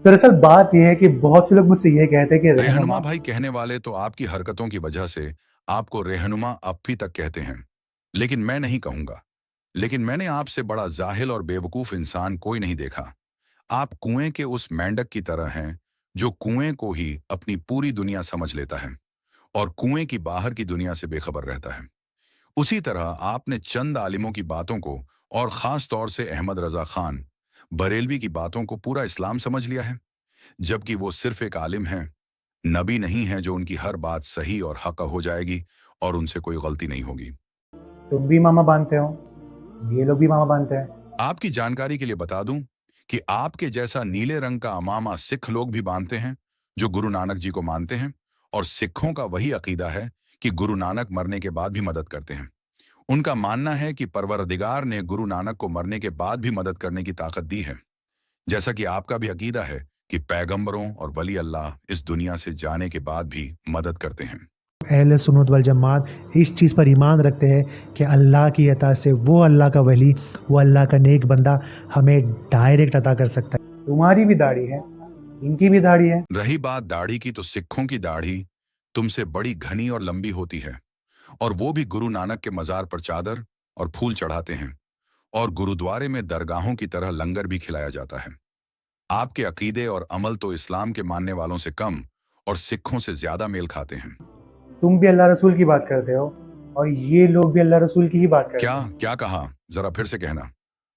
दरअसल बात यह है कि बहुत से लोग मुझसे यह कहते हैं कि रहनुमा भाई कहने वाले तो आपकी हरकतों की वजह से आपको रहनुमा अभी तक कहते हैं, लेकिन मैं नहीं कहूंगा। लेकिन मैंने आपसे बड़ा जाहिल और बेवकूफ इंसान कोई नहीं देखा। आप कुएं के उस मेंढक की तरह हैं जो कुएं को ही अपनी पूरी दुनिया समझ लेता है और कुएं की बाहर की दुनिया से बेखबर रहता है। उसी तरह आपने चंद आलिमों की बातों को और खास तौर से अहमद रजा खान बरेलवी की बातों को पूरा इस्लाम समझ लिया है, जबकि वो सिर्फ एक आलिम हैं, नबी नहीं है जो उनकी हर बात सही और हक हो जाएगी और उनसे कोई गलती नहीं होगी। तुम भी मामा बांधते हो, ये लोग भी मामा बांधते हैं। आपकी जानकारी के लिए बता दूं कि आपके जैसा नीले रंग का अमामा सिख लोग भी बांधते हैं जो गुरु नानक जी को मानते हैं, और सिखों का वही अकीदा है कि गुरु नानक मरने के बाद भी मदद करते हैं। उनका मानना है कि परवरदिगार ने गुरु नानक को मरने के बाद भी मदद करने की ताकत दी है, जैसा कि आपका भी अकीदा है कि पैगंबरों और वली अल्लाह इस दुनिया से जाने के बाद भी मदद करते हैं। अहले सुन्नत वल जमात इस चीज़ पर ईमान रखते हैं कि अल्लाह की अता से वो अल्लाह का वली, वो अल्लाह का नेक बंदा हमें डायरेक्ट अता कर सकता है। तुम्हारी भी दाढ़ी है, इनकी भी दाढ़ी है। रही बात दाढ़ी की, तो सिखों की दाढ़ी तुमसे बड़ी घनी और लंबी होती है, और वो भी गुरु नानक के मजार पर चादर और फूल चढ़ाते हैं, और गुरुद्वारे में दरगाहों की तरह लंगर भी खिलाया जाता है। आपके अकीदे और अमल तो इस्लाम के मानने वालों से कम और सिखों से ज्यादा मेल खाते हैं। तुम भी अल्लाह रसूल की बात करते हो और ये लोग भी अल्लाह रसूल की ही बात करते क्या हैं। क्या कहा, जरा फिर से कहना।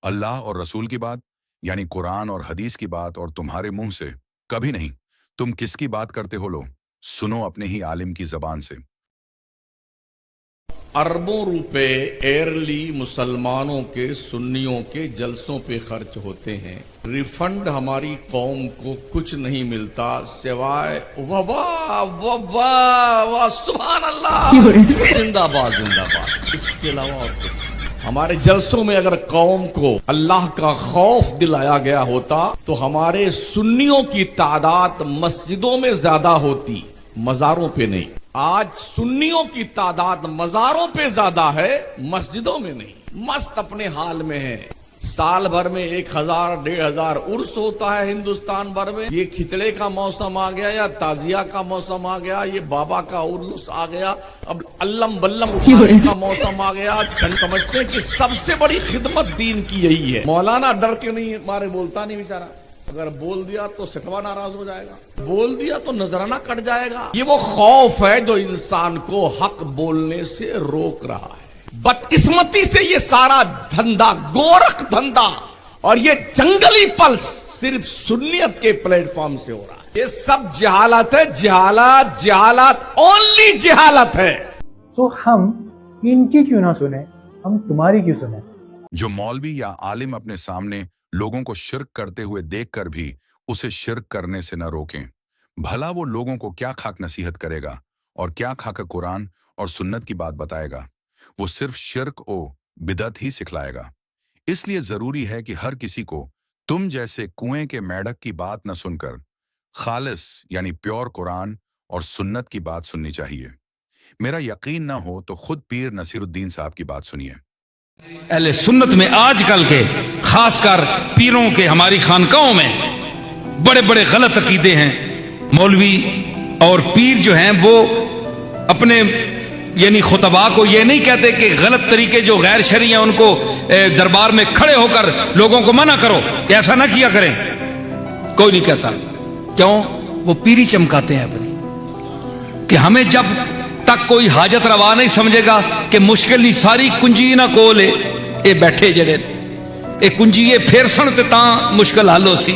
अल्लाह और रसूल की बात यानी कुरान और हदीस की बात, और तुम्हारे मुंह से कभी नहीं। तुम किसकी बात करते हो? लो सुनो अपने ही आलिम की जबान से। अरबों रुपए एयरली मुसलमानों के सुन्नियों के जलसों पे खर्च होते हैं। रिफंड हमारी कौम को कुछ नहीं मिलता सिवाय वाह वाह वाह वाह वाह सुभान अल्लाह, जिंदाबाद जिंदाबाद, इसके अलावा और कुछ। हमारे जलसों में अगर कौम को अल्लाह का खौफ दिलाया गया होता तो हमारे सुन्नियों की तादाद मस्जिदों में ज्यादा होती, मजारों पे नहीं। आज सुन्नियों की तादाद मजारों पे ज्यादा है, मस्जिदों में नहीं। मस्त अपने हाल में है। साल भर में 1000 1500 उर्स होता है हिंदुस्तान भर में। ये खिचड़े का मौसम आ गया या ताजिया का मौसम आ गया, ये बाबा का उर्स आ गया, अब अल्लम बल्लम उठाने का मौसम आ गया। समझते हैं कि सबसे बड़ी खिदमत दीन की यही है। मौलाना डर के नहीं मारे बोलता नहीं बेचारा, अगर बोल दिया तो सिटवा नाराज हो जाएगा, बोल दिया तो नजराना कट जाएगा। ये वो खौफ है जो इंसान को हक बोलने से रोक रहा है। बदकिस्मती से ये सारा धंधा, गोरख धंधा और ये जंगली पल्स सिर्फ सुन्नियत के प्लेटफॉर्म से हो रहा है। ये सब जहालत है, जहालत जहालत, ओनली जहालत है। सो हम इनकी क्यों ना सुने, हम तुम्हारी क्यों सुने? जो मौलवी या आलिम अपने सामने लोगों को शिर्क करते हुए देखकर भी उसे शिर्क करने से न रोकें, भला वो लोगों को क्या खाक नसीहत करेगा और क्या खाक कुरान और सुन्नत की बात बताएगा? वो सिर्फ शिर्क ओ बिदत ही सिखलाएगा। इसलिए जरूरी है कि हर किसी को तुम जैसे कुएं के मेंढक की बात न सुनकर खालिस यानी प्योर कुरान और सुन्नत की बात सुननी चाहिए। मेरा यकीन न हो तो खुद पीर नसीरुद्दीन साहब की बात सुनिए। अहले सुन्नत में आजकल के खासकर पीरों के हमारी खानकाहों में बड़े बड़े गलत अकीदे हैं। मौलवी और पीर जो हैं वो अपने यानी खुतबा को ये नहीं कहते कि गलत तरीके जो गैर शरई हैं उनको दरबार में खड़े होकर लोगों को मना करो कि ऐसा ना किया करें, कोई नहीं कहता। क्यों? वो पीरी चमकाते हैं अपनी, कि हमें जब तक कोई हाजत रवा नहीं समझेगा कि मुश्किल ही सारी कुंजी ना कोल ये बैठे जड़े ये कुंजी ये फेर सन ते तां मुश्किल हल हो सी।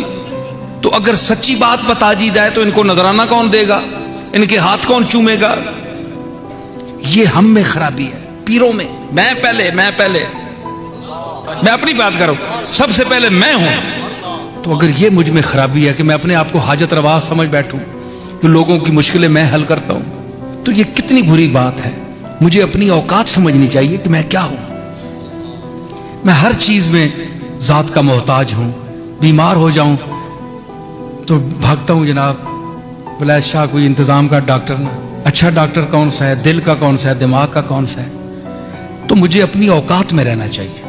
तो अगर सच्ची बात बता दी जाए तो इनको नजराना कौन देगा, इनके हाथ कौन चूमेगा? ये हम में खराबी है, पीरों में। मैं पहले मैं अपनी बात करूं, सबसे पहले मैं हूं। तो अगर ये मुझ में खराबी है कि मैं अपने आप को हाजत रवा समझ बैठूं तो लोगों की मुश्किलें मैं हल करता हूं, तो ये कितनी बुरी बात है। मुझे अपनी औकात समझनी चाहिए कि मैं क्या हूं। मैं हर चीज में जात का मोहताज हूं। बीमार हो जाऊं तो भागता हूं जनाब, वलायत शाह कोई इंतजाम का डॉक्टर ना, अच्छा डॉक्टर कौन सा है, दिल का कौन सा है, दिमाग का कौन सा है। तो मुझे अपनी औकात में रहना चाहिए।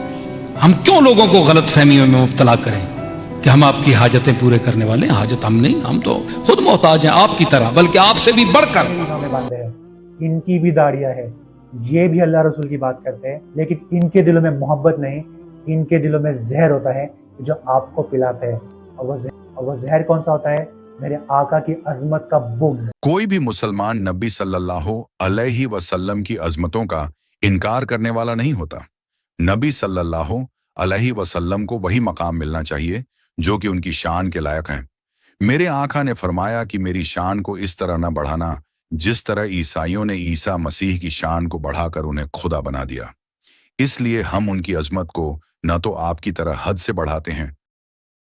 हम क्यों लोगों को गलत फहमियों में मुब्तला करें? کہ ہم آپ کی حاجتیں پورے کرنے والے ہیں. حاجت ہم نہیں, ہم تو خود محتاج ہیں آپ کی طرح, بلکہ آپ سے بھی بڑھ کر. میں باندھے ہیں, ان کی بھی داڑیاں ہیں, یہ بھی اللہ رسول کی بات کرتے ہیں, لیکن ان کے دلوں میں محبت نہیں, ان کے دلوں میں زہر ہوتا ہے جو آپ کو پلاتا ہے. اور وہ زہر کون سا ہوتا ہے؟ میرے آقا کی عظمت کا بغض. کوئی بھی مسلمان نبی صلی اللہ علیہ وسلم کی عظمتوں کا انکار کرنے والا نہیں ہوتا. نبی صلی اللہ علیہ وسلم کو وہی مقام ملنا چاہیے جو کہ ان کی شان کے لائق ہیں. میرے آقا نے فرمایا کہ میری شان کو اس طرح نہ بڑھانا جس طرح عیسائیوں نے عیسیٰ مسیح کی شان کو بڑھا کر انہیں خدا بنا دیا. اس لیے ہم ان کی عظمت کو نہ تو آپ کی طرح حد سے بڑھاتے ہیں.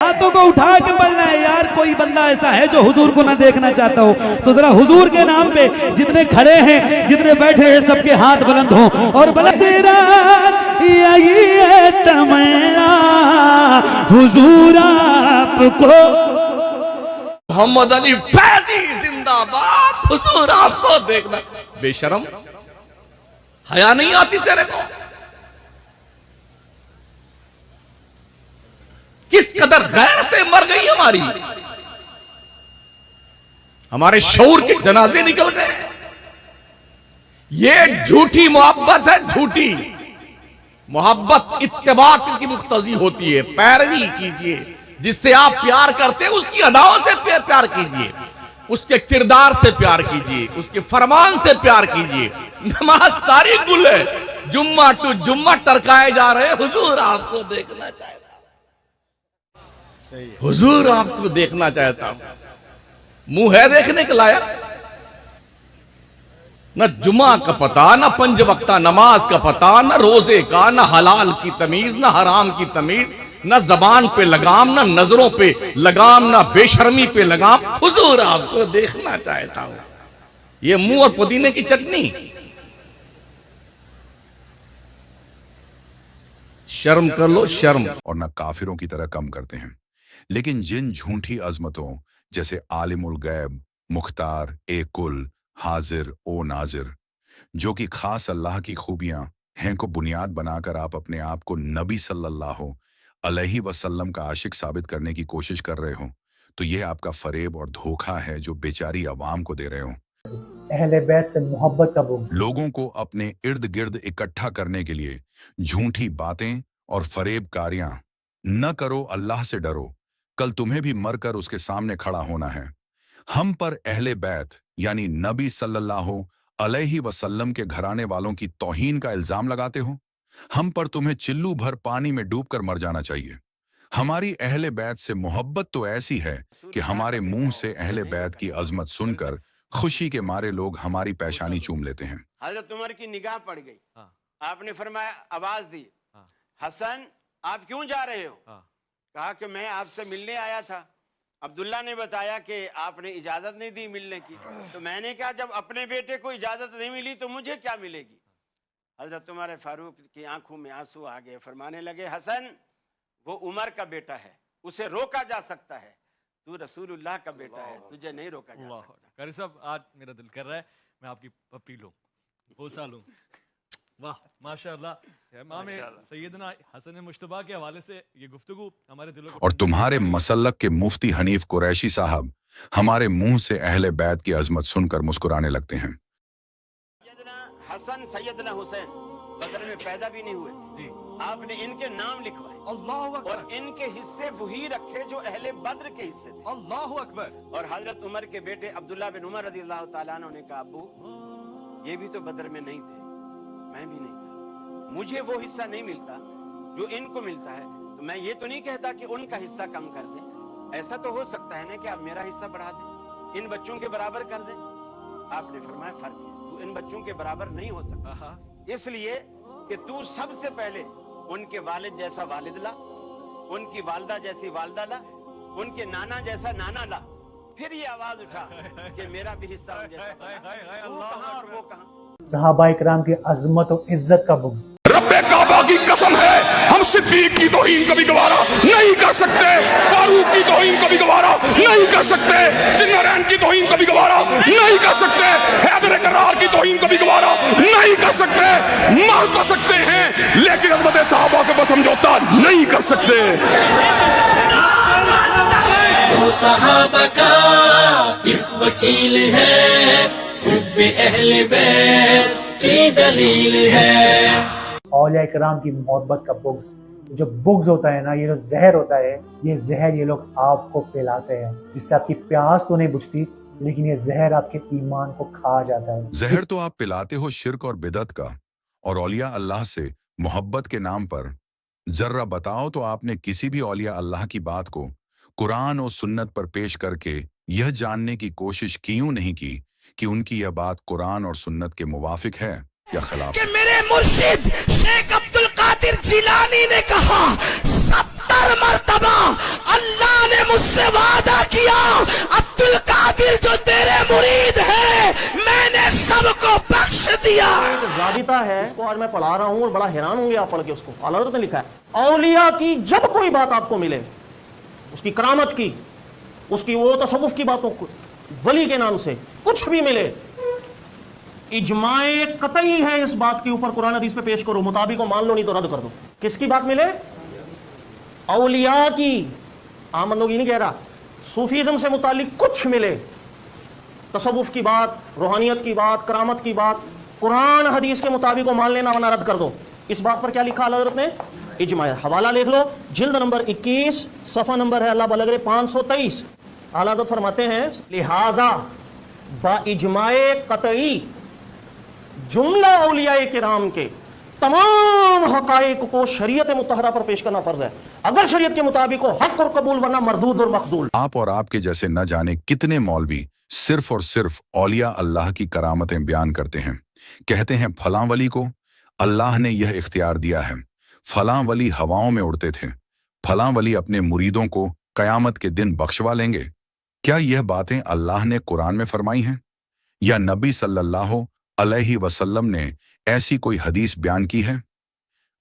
ہاتھوں کو اٹھا کے پڑھنا ہے. یار کوئی بندہ ایسا ہے جو حضور کو نہ دیکھنا چاہتا ہو تو ذرا حضور کے نام پہ جتنے کھڑے ہیں جتنے بیٹھے ہیں سب کے ہاتھ بلند ہوں اور بلند یہی ہے تمنا حضور آپ کو. محمد علی فیضی زندہ باد. حضور آپ کو دیکھنا. بے شرم, حیا نہیں آتی تیرے کو؟ کس قدر غیرتیں مر گئی ہماری, ہمارے شعور کے جنازے نکل گئے. یہ جھوٹی محبت ہے, جھوٹی محبت اتباع کی مقتضی ہوتی ہے. پیروی کیجئے, جس سے آپ پیار کرتے ہیں اس کی اداؤں سے پیار کیجئے, اس کے کردار سے پیار کیجئے, اس کے فرمان سے پیار کیجئے. نماز ساری گل ہے, جمعہ ٹو جمعہ ٹرکائے جا رہے. حضور آپ کو دیکھنا چاہتا, حضور آپ کو دیکھنا چاہتا ہوں. منہ ہے دیکھنے کے لائق؟ نہ جمعہ کا پتہ, نہ پنج وقتہ نماز کا پتہ, نہ روزے کا, نہ حلال کی تمیز, نہ حرام کی تمیز, نہ زبان پہ لگام, نہ نظروں پہ لگام, نہ بے شرمی پہ لگام. حضور آپ کو دیکھنا چاہتا ہوں. یہ منہ اور پودینے کی چٹنی. شرم کر لو, شرم. اور نہ کافروں کی طرح کم کرتے ہیں. لیکن جن جھوٹی عظمتوں جیسے عالم الغیب, مختار, اے کل, حاضر او ناظر, جو کہ خاص اللہ کی خوبیاں ہیں کو بنیاد بنا کر آپ اپنے آپ کو نبی صلی اللہ علیہ وسلم کا عاشق ثابت کرنے کی کوشش کر رہے ہوں, تو یہ آپ کا فریب اور دھوکہ ہے جو بیچاری عوام کو دے رہے ہوں. اہل بیت سے محبت کا بغض. لوگوں کو اپنے ارد گرد اکٹھا کرنے کے لیے جھوٹی باتیں اور فریب کاریاں نہ کرو. اللہ سے ڈرو, کل تمہیں بھی مر کر اس کے سامنے کھڑا ہونا ہے. ہم پر اہل بیت یعنی نبی صلی اللہ علیہ وسلم کے گھرانے والوں کی توہین کا الزام لگاتے ہو. ہم پر تمہیں چلو بھر پانی میں ڈوب کر مر جانا چاہیے. ہماری اہل بیت سے محبت تو ایسی ہے کہ ہمارے منہ سے اہل بیت کی عظمت سن کر خوشی کے مارے لوگ ہماری پیشانی چوم لیتے ہیں. حضرت عمر کی نگاہ پڑ گئی, آپ نے فرمایا, آواز دی, حسن آپ کیوں جا رہے ہو؟ کہا کہ میں آپ سے ملنے آیا تھا. عبداللہ نے بتایا کہ آپ نے اجازت نہیں دی ملنے کی. تو میں نے کہا جب اپنے بیٹے کو اجازت نہیں ملی تو مجھے کیا ملے گی؟ حضرت عمر فاروق کی آنکھوں میں آنسو آ گئے, فرمانے لگے, حسن وہ عمر کا بیٹا ہے, اسے روکا جا سکتا ہے, تو رسول اللہ کا بیٹا ہے, تجھے نہیں روکا جا سکتا. قاری صاحب آج میرا دل کر رہا ہے میں آپ کی پپی لوں, بوسا لوں. واہ ماشاءاللہ. امام سیدنا حسن مجتبیٰ کے حوالے سے یہ گفتگو ہمارے دلوں کو. اور تمہارے مسلک کے مفتی حنیف قریشی صاحب ہمارے منہ سے اہل بیت کی عظمت سن کر مسکرانے لگتے ہیں. سیدنا حسن سیدنا حسین بدر میں پیدا بھی نہیں ہوئے, آپ نے ان کے نام لکھوائے, اللہ اکبر, اور ان کے حصے وہی رکھے جو اہل بدر کے حصے تھے. اللہ اکبر. اور حضرت عمر کے بیٹے عبداللہ بن عمر رضی اللہ تعالیٰ عنہ نے کہا, ابو یہ بھی تو بدر میں نہیں تھے, میں بھی نہیں تھا, مجھے وہ حصہ نہیں ملتا جو ان کو ملتا ہے, تو میں یہ تو نہیں کہتا کہ ان کا حصہ کم کر دیں. ایسا تو ہو سکتا ہے نا کہ آپ میرا حصہ بڑھا دیں, ان بچوں کے برابر کر دیں. آپ نے فرمایا فرق ہے, تو ان بچوں کے برابر نہیں ہو سکتا, اس لیے کہ تو سب سے پہلے ان کے والد جیسا والد لا, ان کی والدہ جیسی والدہ لا, ان کے نانا جیسا نانا لا, پھر یہ آواز اٹھا کہ میرا بھی حصہ ان جیسا. تو کہاں اور وہ کہاں. صحابہ اکرام کی عظمت و عزت کا بغض. رب کعبہ کی قسم ہے ہم صدیق کی توہین کبھی گوارا نہیں کر سکتے, فاروق کی توہین کبھی گوارا نہیں کر سکتے, ذی النورین کی توہین کبھی گوارا نہیں کر سکتے, حیدر کرار کی توہین کبھی گوارا نہیں नहीं कर सकते, मर तो सकते हैं लेकिन हज़रत सहाबा के बस समझौता नहीं कर सकते। वो सहाबा का एक वकील है, हुब्बे अहले बैत की दलील है। औलिया कराम की मोहब्बत का बुग्ज, जो बुग्ज होता है ना, ये जो जहर होता है, ये जहर ये लोग आपको पिलाते हैं, जिससे आपकी प्यास तो नहीं बुझती, लेकिन ये जहर आपके ईमान को खा जाता है। जहर तो आप पिलाते हो शिर्क और बिदत का, और औलिया अल्लाह से मोहब्बत के नाम पर। जर्रा बताओ तो आपने किसी भी औलिया अल्लाह की बात को कुरान और सुन्नत पर पेश करके यह जानने की कोशिश क्यों नहीं की कि उनकी यह बात कुरान और सुन्नत के मुवाफिक है या खिलाफ? कि मेरे मुर्शिद शेख अब्दुल कादिर जिलानी ने कहा 70 मरतबा अल्लाह ने मुझसे वादा किया, अब्दुल कादिर जो तेरे मुरीद है मैंने सबको बख्श दिया। ज़ाबिता है, उसको आज मैं पढ़ा रहा हूँ और बड़ा हैरान होंगे आप पढ़ के उसको। आला हज़रत ने लिखा है, औलिया की जब कोई बात आपको मिले, उसकी करामत की, उसकी वो तसव्वुफ की बातों को, वली के नाम से कुछ भी मिले, इजमाए कतई है इस बात के ऊपर, कुरान हदीस पे पेश करो, मुताबिक को मान लो नहीं तो रद्द कर दो। किसकी बात मिले? औलिया की। आम लोग ये नहीं कह रहा, सूफीज़म से मुतालिक कुछ मिले, तसव्वुफ की बात, रूहानियत की बात, करामत की बात, कुरान हदीस के मुताबिक को मान लेना वरना रद्द कर दो। इस बात पर क्या लिखा आला हज़रत ने? इजमा। हवाला देख लो, जिल्द नंबर 21, सफ़ा नंबर है अल्लाह बलगरे 523। आला हज़रत फरमाते हैं, लिहाजा बा इजमाए कतई जुमला औलियाए किराम के तमाम हकाइक को शरीयत मुतहरा पर पेश करना फर्ज है। अगर शरीयत के मुताबिक हो हक और कबूल, वरना मरदूद और मखजूल। आप और आपके जैसे न जाने कितने मौलवी सिर्फ और सिर्फ औलिया अल्लाह की करामतें बयान करते हैं। कहते हैं फलां वली को अल्लाह ने यह इख्तियार दिया है, फलां वली हवाओं में उड़ते थे, फलां वली अपने मुरीदों को कयामत के दिन बख्शवा लेंगे। क्या यह बातें अल्लाह ने कुरान में फरमाई हैं या नबी सल्लल्लाहु अलैहि वसल्लम ने ऐसी कोई हदीस बयान की है,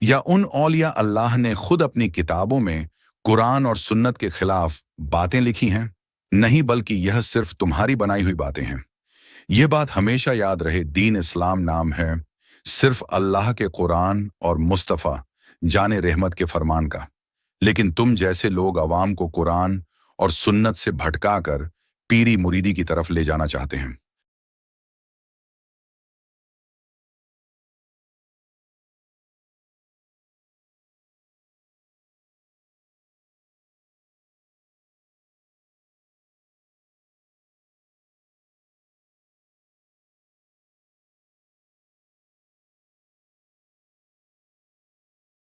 या उन औलिया अल्लाह ने खुद अपनी किताबों में कुरान और सुन्नत के खिलाफ बातें लिखी हैं? नहीं, बल्कि यह सिर्फ तुम्हारी बनाई हुई बातें हैं। यह बात हमेशा याद रहे, दीन इस्लाम नाम है सिर्फ अल्लाह के कुरान और मुस्तफ़ा जाने रहमत के फरमान का, लेकिन तुम जैसे लोग अवाम को कुरान और सुन्नत से भटका कर पीरी मुरीदी की तरफ ले जाना चाहते हैं।